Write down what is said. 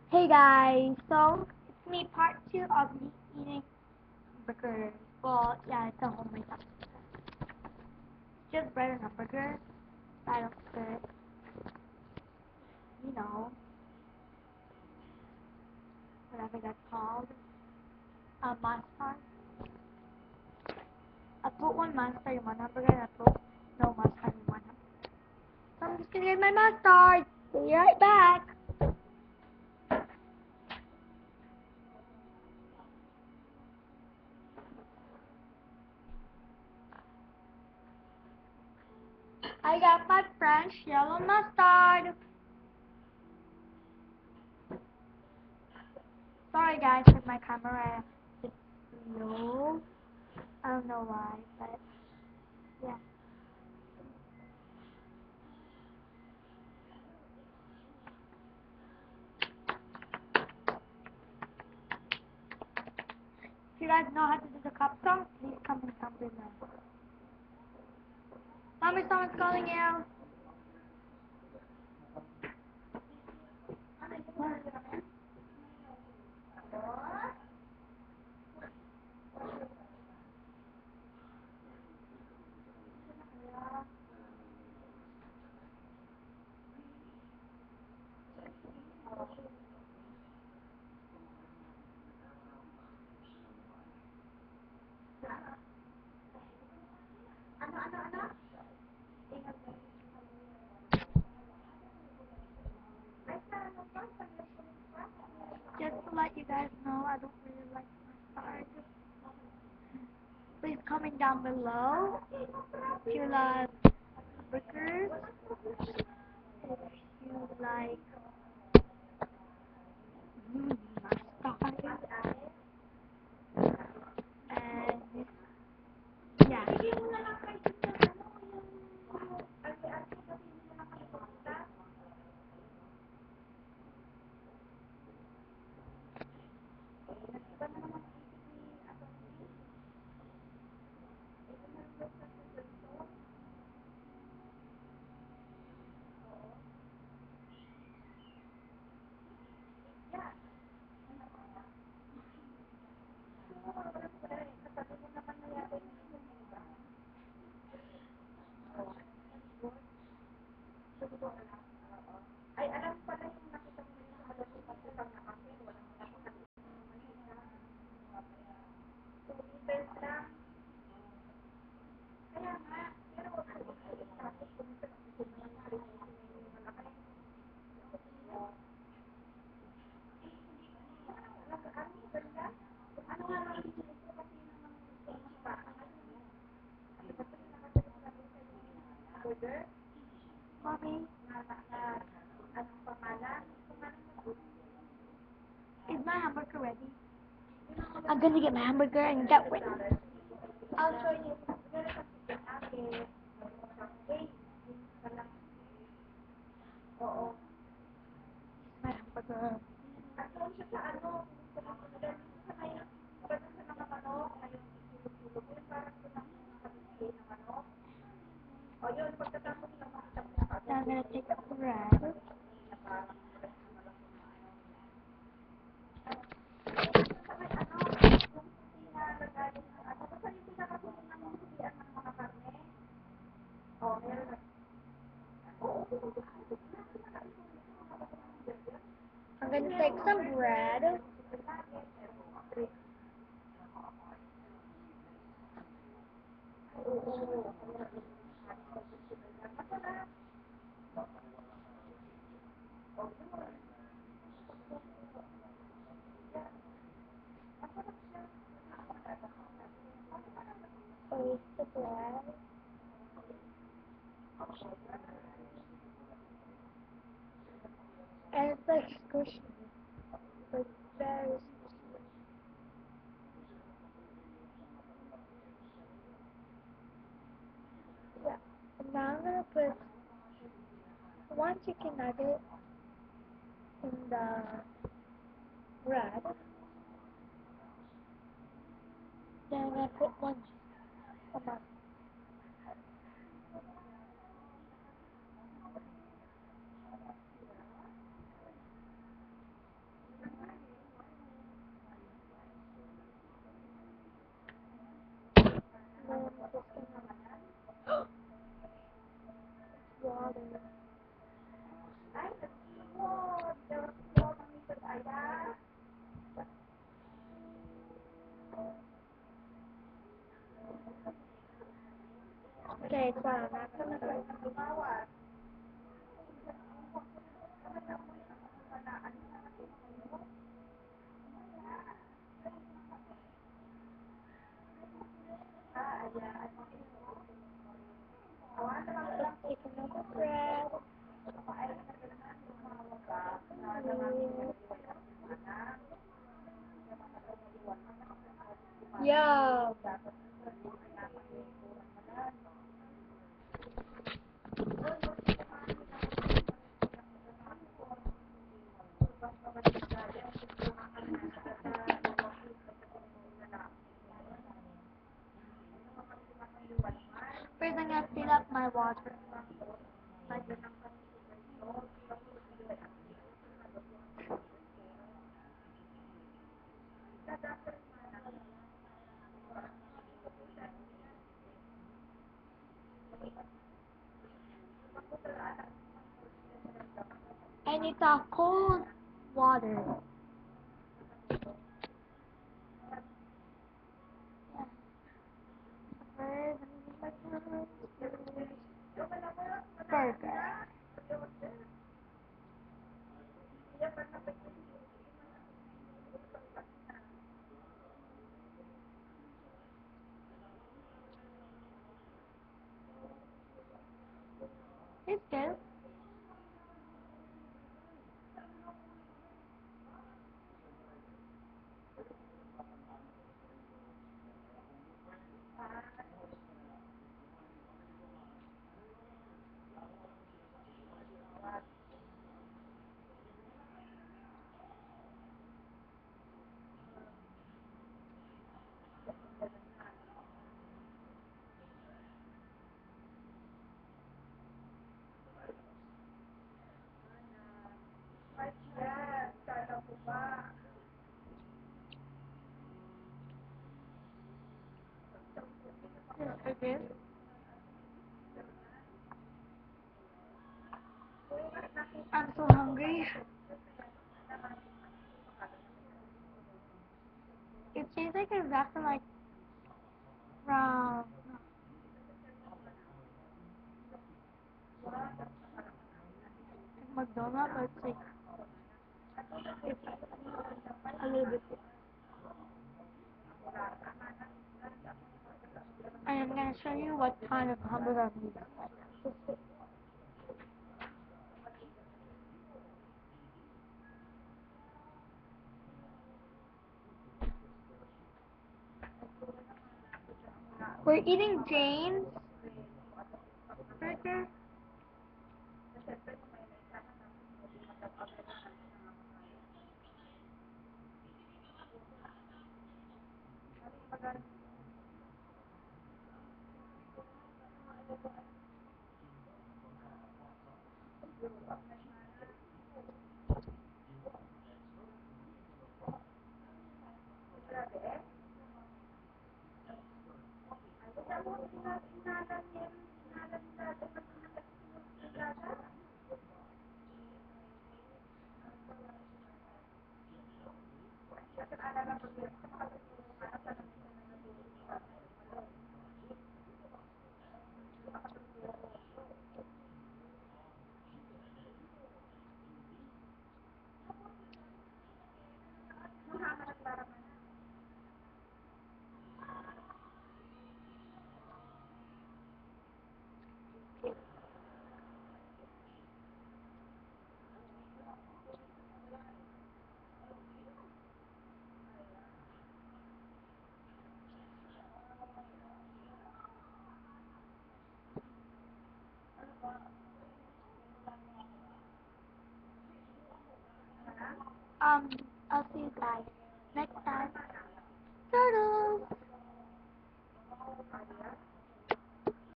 Hey guys, so it's me part 2 of me eating burgers. Well, yeah, it's a homemade stuff. It's just bread and a burger. I don't put, you know, whatever that's called, mustard. I put one mustard in one hamburger and I put no mustard in one hamburger. So I'm just gonna get my mustard. Be right back. I got my French yellow mustard. Sorry guys, with my camera it's low. I don't know why, but yeah. If you guys know how to do the cup song, please comment down below. Tommy, someone's calling you. Just to let you guys know, I don't really like mustard. Please comment down below if you love burgers, if you like mustard, and yeah. Mommy, is my hamburger ready? I'm gonna get my hamburger and get ready. I'll show you. My hamburger. Now I'm gonna take the bread. I'm gonna take some bread. Place the bread. And it's like squishy. Like very squishy. Yeah. And now I'm gonna put one chicken nugget in the bread. Then I'm gonna put one tomato. sana. Let's take another breath. Yeah. First, I'm gonna fill up my water. And it's a cold water. Burger. It's good. It's good. I'm so hungry. It tastes like exactly like from McDonald's, but it's a little bit. And I'm gonna show you what kind of hamburger meat is like. We're eating Jane's burger. Um, I'll see you guys next time.